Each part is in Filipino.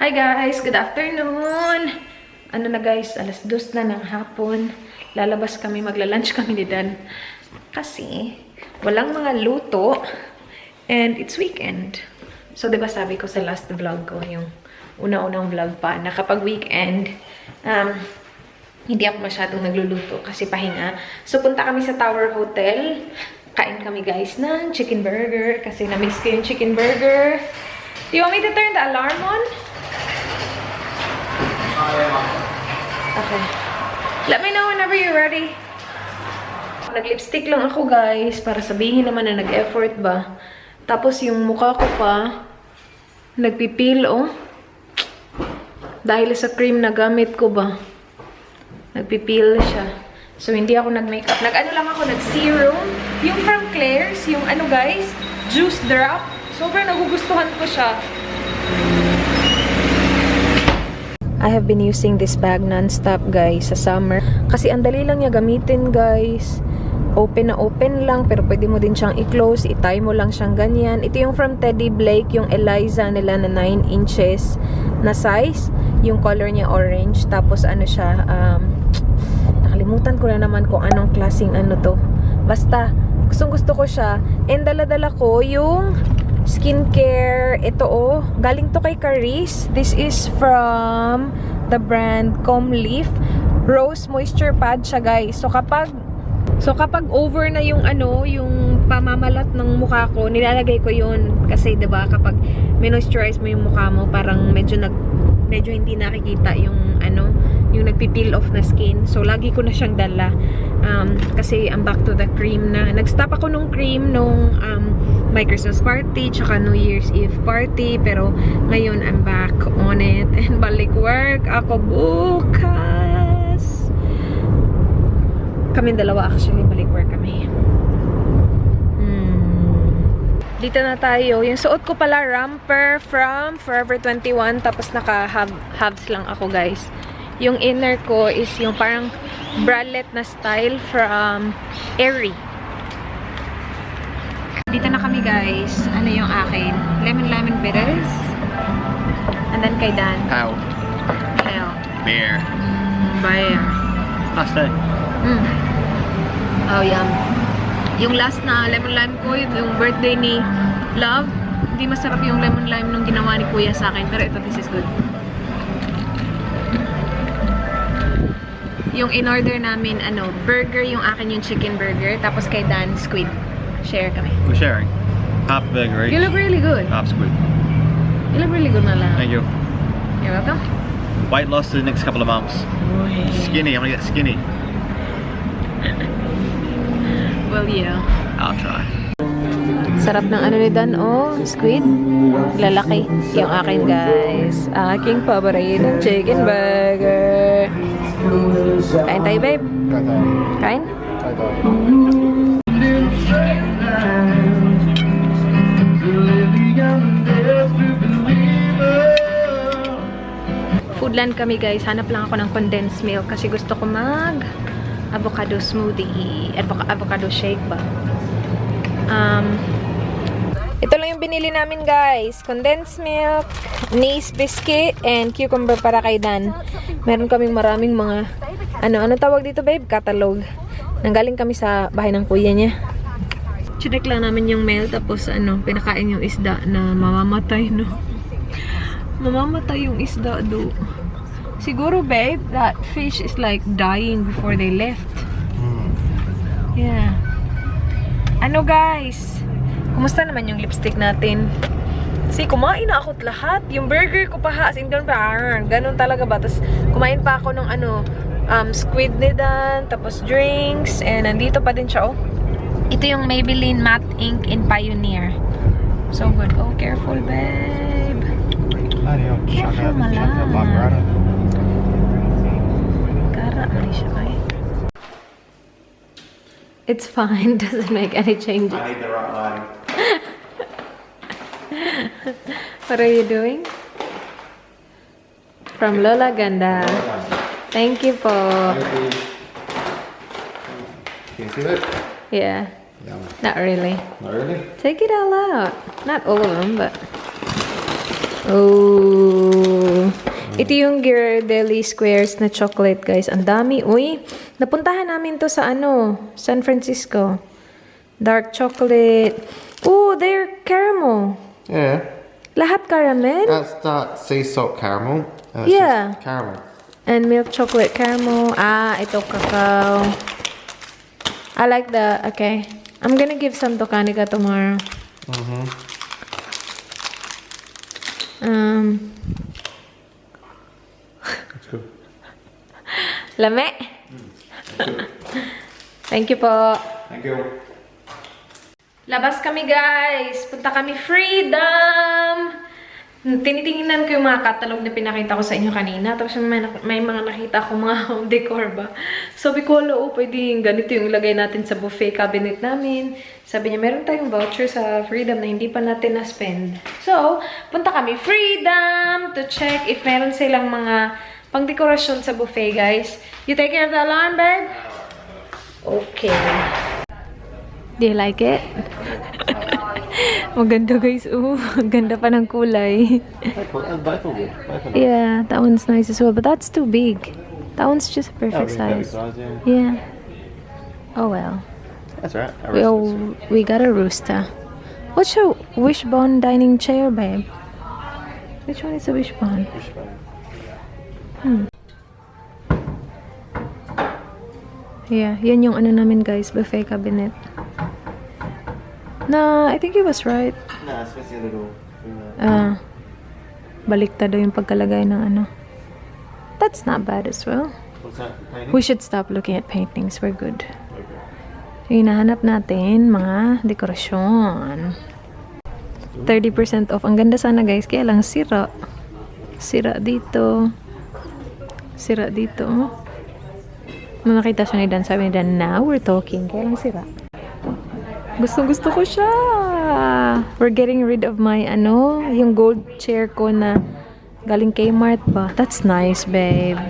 Hi guys! Good afternoon! Ano na guys, alas 2 na ng hapon. Lalabas kami, magla-lunch kami ni Dan. Kasi, walang mga luto. And it's weekend. So, diba sabi ko sa last vlog ko, yung una-unang vlog pa, na kapag weekend, hindi ako masyadong nagluluto kasi pahinga. So, punta kami sa Tower Hotel. Kain kami guys ng chicken burger kasi na-miss ko yung chicken burger. Do you want me to turn the alarm on? Okay. Let me know whenever you're ready. Nag-lipstick lang ako guys para sabihin naman na nag-effort ba. Tapos yung mukha ko pa nagpipil oh. Dahil sa cream na gamit ko ba. Nagpipil siya. So hindi ako nag-makeup. Nag-ano lang ako, nag-serum. Yung from Claire's, yung ano guys, juice drop. Sobrang nagugustuhan ko siya. I have been using this bag non-stop guys sa summer. Kasi ang dali lang niya gamitin guys. Open na open lang pero pwede mo din siyang i-close. I-tie mo lang siyang ganyan. Ito yung from Teddy Blake, yung Eliza nila na 9 inches na size. Yung color niya orange. Tapos ano siya, nakalimutan ko na naman kung anong klaseng ano to. Basta, gustong gusto ko siya. And dala-dala ko yung skincare, ito oh, galing to kay Caris. This is from the brand Comleaf. Rose Moisture Pad siya guys. So kapag over na yung ano, yung pamamalat ng mukha ko, nilalagay ko yun. Kasi 'di ba kapag moisturize mo yung mukha mo, parang medyo hindi nakikita yung ano, yung nagpi-peel off na skin. So lagi ko na siyang dala. Kasi I'm back to the cream na. Nag-stop ako nung cream nung my Christmas party, tsaka New Year's Eve party. Pero ngayon, I'm back on it. And balik work ako bukas. Kaming dalawa actually, balik work kami. Dito na tayo. Yung suot ko pala, romper from Forever 21. Tapos naka-halves lang ako guys. Yung inner ko is yung parang bralette na style from Aerie. Dito na kami guys. Ano yung akin? Lemon bitters. And then kay Dan. How? Hell. Beer. Beer. Pasta. Oh, yum. Yung last na lemon lime ko, yung birthday ni Love. Hindi masarap yung lemon lime nung ginawa ni Kuya sa akin. Pero ito, this is good. Yung in-order namin, ano, burger, yung akin yung chicken burger. Tapos kay Dan, squid. Share kami. We're sharing. Half burger each. You look really good. Half squid. You look really good na lang. Thank you. You're welcome. Weight loss the next couple of months. Skinny. I'm gonna get skinny. Well, yeah. I'll try. Sarap ng ano ni Dan, oh, squid. Lalaki. Yung akin, guys. Aking paborito, chicken burger. Kain tayo, babe. Kain? Foodland kami, guys. Hanap lang ako ng condensed milk kasi gusto ko mag avocado smoothie. Avocado shake ba? Ito lang yung binili namin guys. Condensed milk, Nice biscuit, and cucumber para kay Dan. Meron kaming maraming mga ano tawag dito babe? Catalog. Nanggaling kami sa bahay ng kuya niya. Chinek lang namin yung mail tapos ano, pinakain yung isda na mamamatay no. Mamamatay yung isda do. Siguro babe, that fish is like dying before they left. Yeah. Ano guys? Kumusta naman yung lipstick natin? See, kumain na ako't lahat. Yung burger ko pa ha, as in doon pa, ganun talaga ba? Tapos kumain pa ako ng ano, squid ni Dan, tapos drinks, and nandito pa din siya, oh. Ito yung Maybelline Matte Ink in Pioneer. So good. Oh, careful, babe. Careful, malang. Kara, mali siya kayo. It's fine. Doesn't make any changes. I need the right lighting. What are you doing? From Lola Ganda. Thank you po. Can you see that? Yeah. Yum. Not really. Not really? Take it all out. Not all of them, but... Oh. Ito yung Ghirardelli Squares na chocolate, guys. Ang dami. Uy, napuntahan namin to sa San Francisco. Dark chocolate. Ooh, they're caramel. Yeah. Lahat caramel? That's that sea salt caramel. It's Yeah. just caramel. And milk chocolate caramel. Ito cacao. I like that. Okay. I'm gonna give some to Kanika tomorrow. That's good. Lame? Thank you po. Thank you. Labas kami, guys. Punta kami Freedom. Tinitingnan ko yung mga catalog na pinakita ko sa inyo kanina. Tapos may mga nakita ko mga home decor ba. Sabi ko, pwede ganito yung ilagay natin sa buffet cabinet namin. Sabi niya, meron tayong voucher sa Freedom na hindi pa natin na-spend. So, punta kami Freedom to check if meron silang mga pang-dekorasyon sa buffet, guys. You take care of the alarm, babe? Okay. Do you like it? Maganda, guys. Ganda pa ng kulay. Both are good. Yeah, that one's nice as well. But that's too big. That one's just a perfect size. Yeah. Oh well. That's right. We got a rooster. What's your wishbone dining chair, babe? Which one is a wishbone? Yeah, yan yung namin, guys, buffet cabinet. I think he was right. No, it's just a little. Baliktad daw yung pagkalagay ng That's not bad as well. What's that? Painting? We should stop looking at paintings. We're good. Hinahanap natin mga dekorasyon. 30% off. Ang ganda sana, guys. Kaya lang sira. Sira dito. Sira dito. Nung nakita siya ni Dan, sabi ni Dan, now we're talking. Kaya lang sira. Gusto ko siya. We're getting rid of my, yung gold chair ko na galing Kmart ba. That's nice, babe.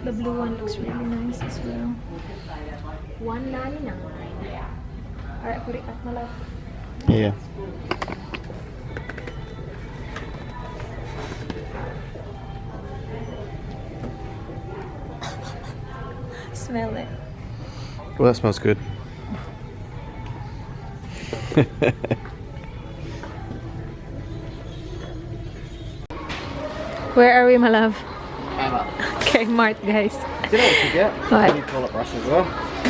The blue one looks really nice as well. $1.99. Alright, put it up, my love. Yeah. Smell it. Well, that smells good. Where are we, my love? Kmart, guys. Do you know what you get? What? You toilet brush as well.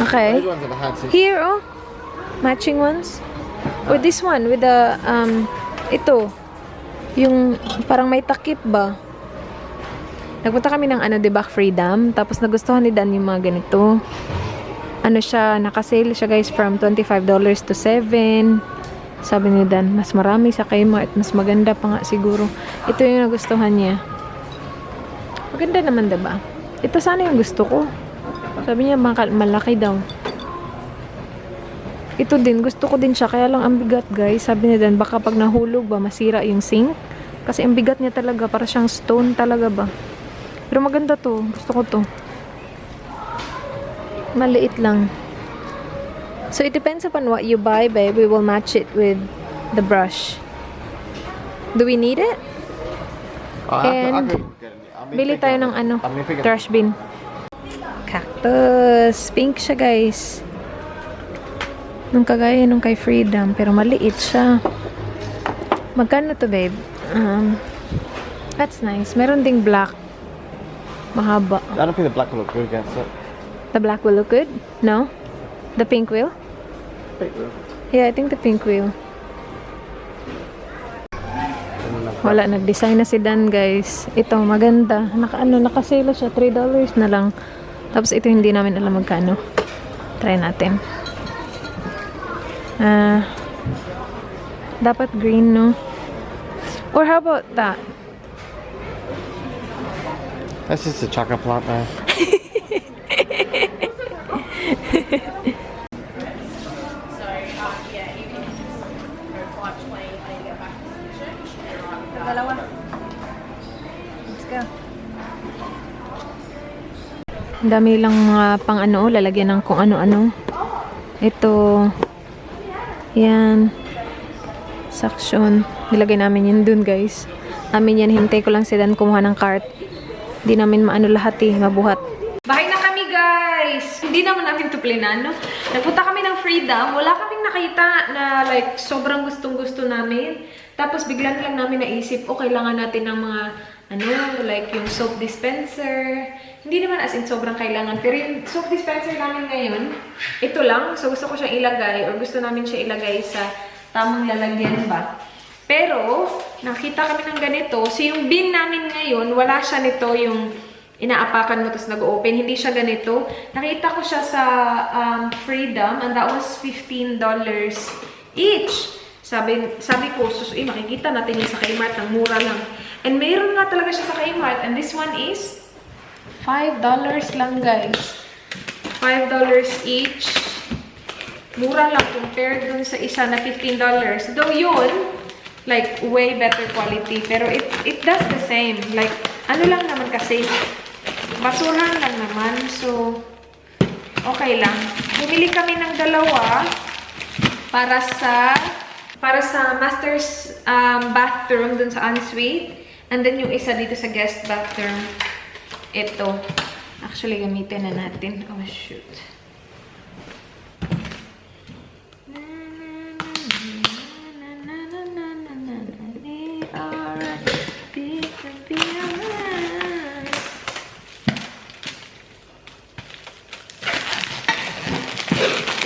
Okay. Those ones I've had since. Here, matching ones. Or this one with the, ito. Yung parang may takip ba? Nagpunta kami ng diba, Freedom. Tapos nagustuhan ni Dan yung mga ganito. Siya, nakasale siya, guys, from $25 to $7. Sabi ni Dan, mas marami sa Kmart. Mas maganda pa nga siguro. Ito yung nagustuhan niya. Maganda naman, diba? Ito sana yung gusto ko. Sabi niya, malaki daw. Ito din, gusto ko din siya. Kaya lang ang bigat, guys. Sabi ni Dan, baka pag nahulog ba, masira yung sink. Kasi ang bigat niya talaga. Para siyang stone talaga ba. Pero maganda to. Gusto ko to. Maliit lang. So, it depends upon what you buy, babe. We will match it with the brush. Do we need it? And bili tayo ng trash bin. Cactus. Pink siya, guys. Nung kagaya nung kay Freedom. Pero maliit siya. Magkano to, babe? That's nice. Meron ding black. Mahaba. I don't think the black will look good against it. The black will look good? No? The pink will? Pink will. Yeah, I think the pink will. Wala, nag-design na si Dan, guys. Ito, maganda. Nakasale siya. $3 na lang. Tapos ito, hindi namin alam magkano. Try natin. Dapat green, no? Or how about that? That's just a chaka plant there. Let's go. Ang dami lang mga pang lalagyan ng kung ano-ano. Ito, Yan. Suction. Nilagay namin yun dun, guys. Amin yan. Hintay ko lang si Dan kumuha ng cart. Hindi namin maano lahat eh. Mabuhat. Bahay na kami, guys! Hindi naman namin ito plinano. Nagpunta kami ng Freedom. Wala kaming nakita na like sobrang gustong-gusto namin. Tapos bigla na lang namin naisip, oh, kailangan natin ng mga like yung soap dispenser. Hindi naman as in sobrang kailangan. Pero yung soap dispenser namin ngayon, ito lang. So gusto ko siyang ilagay or gusto namin siya ilagay sa tamang lalagyan ba. Pero, nakita kami ng ganito. So yung bin namin ngayon, wala siya nito yung inaapakan mo tapos nag-open. Hindi siya ganito. Nakita ko siya sa Freedom and that was $15 each. Sabi ko, makikita natin yung sa Kmart ng mura lang. And mayroon nga talaga siya sa Kmart. And this one is $5 lang, guys. $5 each. Mura lang compared dun sa isa na $15. Though yun, like, way better quality. Pero it does the same. Like, ano lang naman kasi, basurahan lang naman. So, okay lang. Bumili kami ng dalawa para sa master's bathroom dun sa ensuite. And then yung isa dito sa guest bathroom. Ito. Actually, gamitin na natin. Oh, shoot.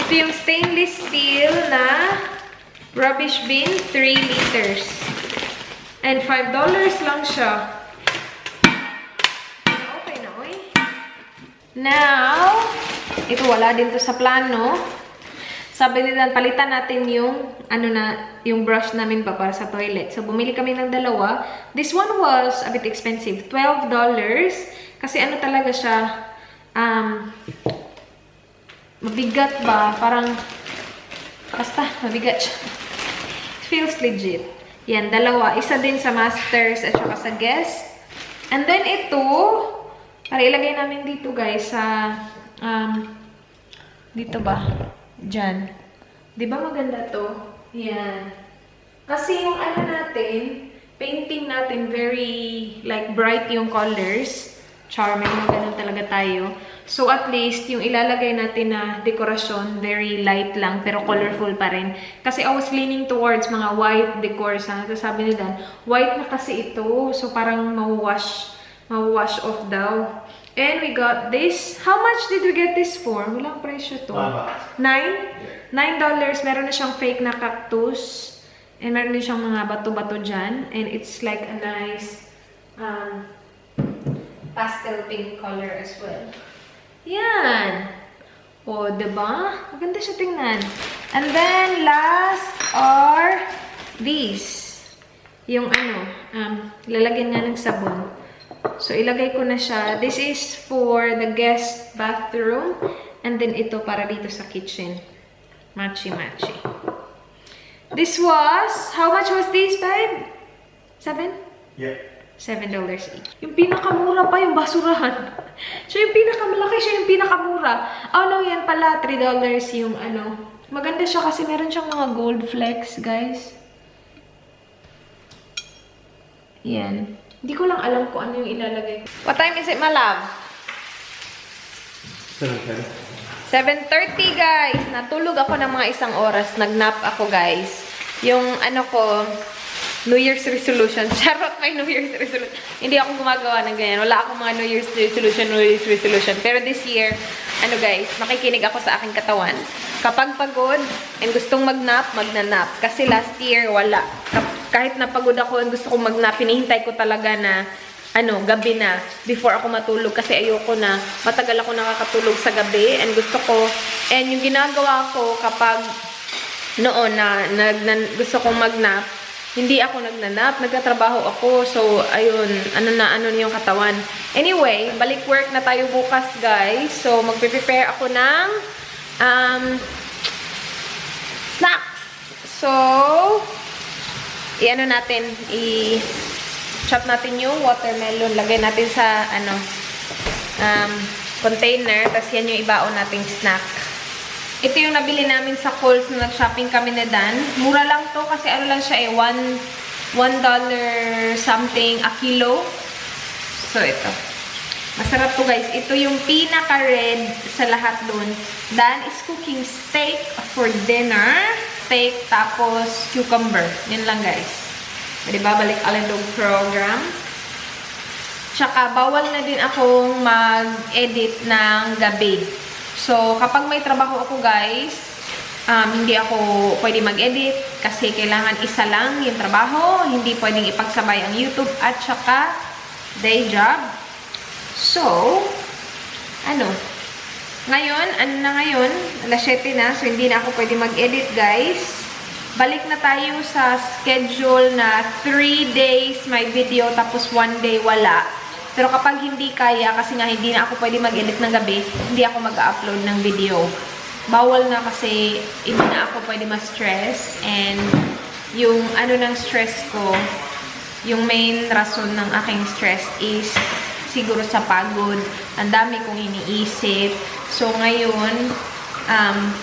Ito yung stainless steel na rubbish bin, 3 liters. And $5 lang siya. Okay na, oy. Now, ito wala din to sa plano. Sabi nila, palitan natin yung, yung brush namin pa para sa toilet. So, bumili kami ng dalawa. This one was a bit expensive. $12. Kasi ano talaga siya, mabigat ba? Parang, basta, mabigat siya. It feels legit. Yan, dalawa. Isa din sa masters at saka sa guest. And then ito, para ilagay namin dito guys, sa, dito ba? Diyan. Diba maganda to? Yan. Kasi yung natin, painting natin, very, like, bright yung colors. Charming, ganun talaga tayo. So, at least, yung ilalagay natin na dekorasyon, very light lang, pero colorful pa rin. Kasi I was leaning towards mga white decors. Sabi nila, white na kasi ito. So, parang mawawash off daw. And we got this. How much did we get this for? Walang presyo to. $9? $9. Meron na siyang fake na cactus. And meron din siyang mga bato-bato dyan. And it's like a nice pastel pink color as well. Yan. O, diba? Maganda siya tingnan. And then, last are these. Yung lalagyan nga ng sabon. So, ilagay ko na siya. This is for the guest bathroom. And then, ito para dito sa kitchen. Matchy-matchy. This was, how much was this, babe? $7? Yeah. $7 each. Yung pinakamura pa yung basurahan. So, yung pinakamalaki siya yung pinakamura. Oh, no, yan pala. $3 yung Maganda siya kasi meron siyang mga gold flecks, guys. Yan. Hindi ko lang alam kung ano yung ilalagay. What time is it, my love? 7:30, guys. Natulog ako ng mga isang oras. Nag-nap ako, guys. Yung ko, New Year's resolution. Charot, may New Year's resolution. Hindi ako gumagawa ng ganyan. Wala akong mga New Year's resolution. Pero this year, guys, makikinig ako sa aking katawan. Kapag pagod and gustong mag-nap, mag-nap. Kasi last year, wala. Kahit napagod ako and gusto kong mag-nap, hinihintay ko talaga na, gabi na, before ako matulog. Kasi ayoko na, matagal ako nakakatulog sa gabi. And gusto ko, and yung ginagawa ko kapag noon na gusto kong mag-nap, hindi ako nagnanap, nagtatrabaho ako. So, ayun, ano yung katawan. Anyway, balik work na tayo bukas, guys. So, magpe-prepare ako ng snacks. So, i-chop natin yung watermelon. Lagay natin sa, container. Tapos yan yung ibaon nating snack. Ito yung nabili namin sa Kohl's na nag-shopping kami na Dan. Mura lang to kasi ano lang siya $1 something a kilo. So, ito. Masarap to guys. Ito yung pinaka-red sa lahat dun. Dan is cooking steak for dinner. Steak, tapos cucumber. Yun lang guys. Pwede ba balik Alindog program? Tsaka, bawal na din akong mag-edit ng gabi. So, kapag may trabaho ako guys, hindi ako pwede mag-edit kasi kailangan isa lang yung trabaho. Hindi pwedeng ipagsabay ang YouTube at tsaka day job. So, ngayon, alas 7 na, so hindi na ako pwede mag-edit guys. Balik na tayo sa schedule na 3 days may video tapos 1 day wala. Pero kapag hindi kaya, kasi nga hindi na ako pwede mag-edit ng gabi, hindi ako mag-upload ng video. Bawal na kasi hindi na ako pwede ma-stress. And yung ng stress ko, yung main rason ng aking stress is siguro sa pagod. Ang dami kong iniisip. So ngayon,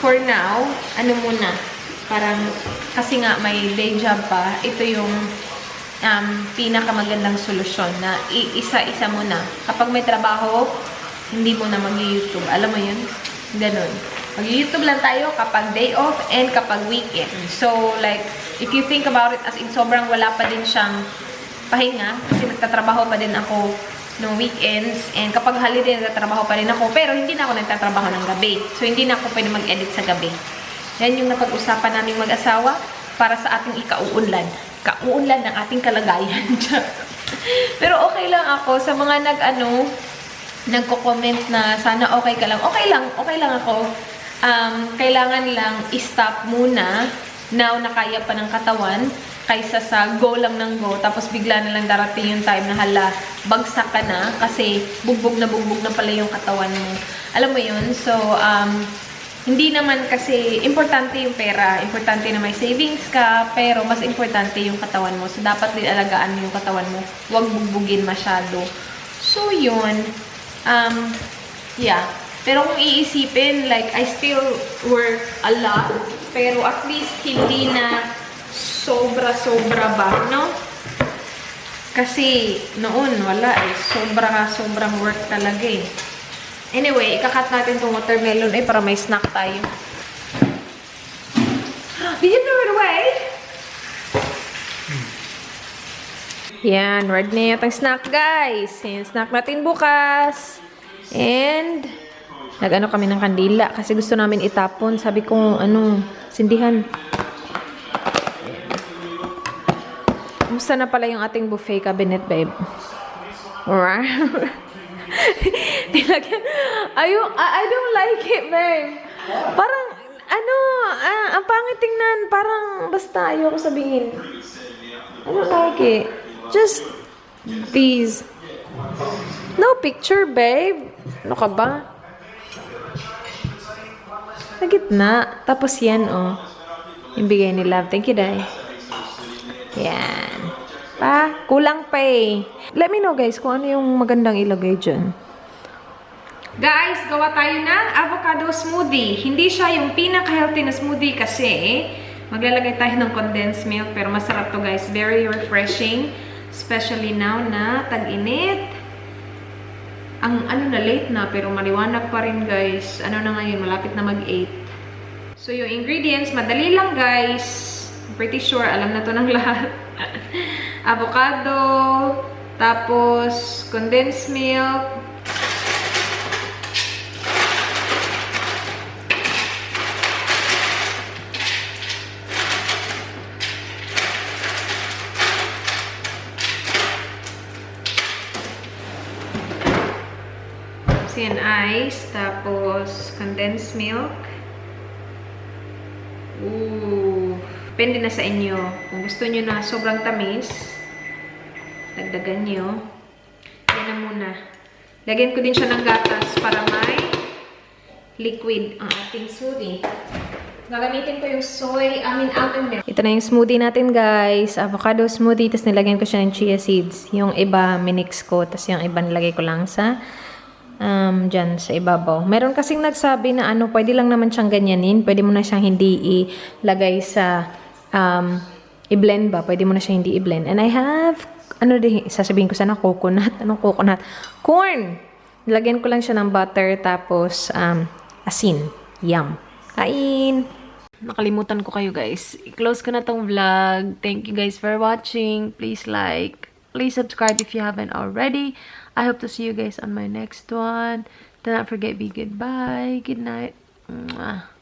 for now, muna, parang kasi nga may day job pa, ito yung pinakamagandang solusyon na isa-isa mo na. Kapag may trabaho, hindi mo na mag-YouTube. Alam mo yun? Ganun. Mag-YouTube lang tayo kapag day off and kapag weekend. So, like, if you think about it as in sobrang wala pa din siyang pahinga kasi nagtatrabaho pa din ako noong weekends and kapag holiday nagtatrabaho pa rin ako pero hindi na ako nagtatrabaho ng gabi. So, hindi na ako pwede mag-edit sa gabi. Yan yung napag-usapan naming mag-asawa para sa ating ikauunlad. Kauunlad ng ating kalagayan. Pero okay lang ako sa mga nagko-comment na sana okay ka lang. Okay lang ako. Kailangan lang i-stop muna now na kaya pa ng katawan kaysa sa go lang ng go tapos bigla na lang darating yung time na hala, bagsak ka na kasi bugbog na pala yung katawan mo. Alam mo yun? So, hindi naman kasi importante yung pera, importante na may savings ka, pero mas importante yung katawan mo. So, dapat din alagaan mo yung katawan mo. Huwag bugbugin masyado. So, yun. Yeah. Pero kung iisipin, like, I still work a lot, pero at least hindi na sobra-sobra ba, no? Kasi, noon, wala eh. Sobrang work talaga eh. Anyway, ikakat natin itong watermelon para may snack tayo. Did you throw it away? Yan, ready na yung snack guys. Yan, snack natin bukas. And, kami ng kandila kasi gusto namin itapon. Sabi ko, sindihan. Kumusta na pala yung ating buffet cabinet, babe? Alright. I don't like it, babe. Parang, ang pangit tingnan. Parang, basta, ayoko sabihin. I don't like it. Just, these. No picture, babe. Ano ka ba? Sa gitna. Tapos yan, yung bigay ni Love. Thank you, Day. Yan. Kulang pa eh. Let me know guys kung ano yung magandang ilagay dyan. Guys, gawa tayo ng avocado smoothie. Hindi siya yung pinaka-healthy na smoothie kasi maglalagay tayo ng condensed milk pero masarap to guys. Very refreshing. Especially now na tag-init. Ang late na pero maliwanag pa rin guys. Na ngayon, malapit na mag-8. So yung ingredients, madali lang guys. I'm pretty sure alam na to ng lahat. Avocado, tapos condensed milk, and ice, tapos condensed milk. Ooh. Depende na sa inyo. Kung gusto nyo na sobrang tamis, dagdagan nyo. Yan na muna. Lagyan ko din siya ng gatas para may liquid ang ating smoothie. Gagamitin ko yung almond milk. Ito na yung smoothie natin, guys. Avocado smoothie. Tapos nilagyan ko siya ng chia seeds. Yung iba, minix ko. Tapos yung iba nilagay ko lang sa dyan sa ibabaw. Meron kasing nagsabi na ano, pwede lang naman siyang ganyanin. Pwede mo na siyang hindi ilagay sa, i-blend ba? Pwede mo na siya hindi i-blend. And I have, sasabihin ko sana coconut. Anong coconut? Corn! Lagyan ko lang siya ng butter, tapos, asin. Yum. Kain! Nakalimutan ko kayo guys. I-close ko na tong vlog. Thank you guys for watching. Please like, please subscribe if you haven't already. I hope to see you guys on my next one. Do not forget, be goodbye. Good night. Mwah.